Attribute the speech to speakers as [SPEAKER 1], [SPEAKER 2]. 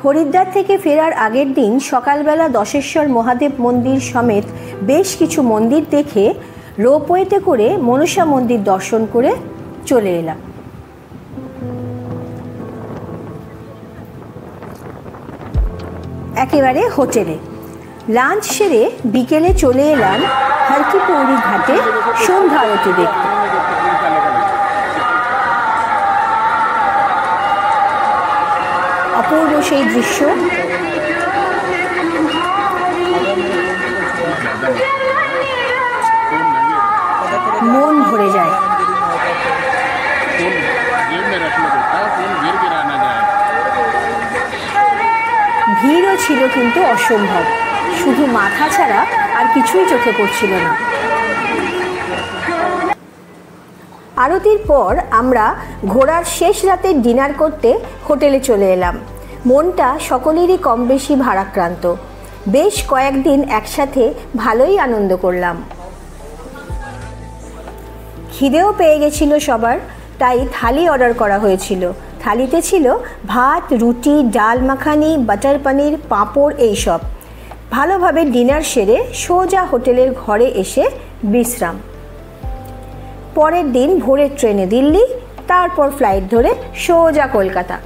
[SPEAKER 1] হরিদ্বার থেকে ফেরার আগের দিন সকালবেলা দশেশ্বর মহাদেব মন্দির সমেত বেশ কিছু মন্দির দেখে রোপওয়েতে করে মনসা মন্দির দর্শন করে চলে এলাম। একেবারে হোটেলে লাঞ্চ সেরে বিকেলে চলে এলাম হরকি পৌরি ঘাটে সন্ধ্যা আরতি দেখতে। অপূর্ব সেই দৃশ্য, মন ভরে যায়। ভিড়ও ছিল কিন্তু অসম্ভব, শুধু মাথা ছাড়া আর কিছুই চোখে পড়ছিল না। আরতির পর আমরা ঘোরার শেষ রাতে ডিনার করতে হোটেলে চলে এলাম। মনটা সকলেরই কম বেশি ভারাক্রান্ত। বেশ কয়েকদিন একসাথে ভালোই আনন্দ করলাম। খিদেও পেয়ে গেছিল সবার, তাই থালি অর্ডার করা হয়েছিল। থালিতে ছিল ভাত, রুটি, ডাল মাখানি, বাটার পনির, পাঁপড় এইসব। ভালোভাবে ডিনার সেরে সোজা হোটেলের ঘরে এসে বিশ্রাম। পরের দিন ভোরের ট্রেনে দিল্লি, তারপর ফ্লাইট ধরে সোজা কলকাতা।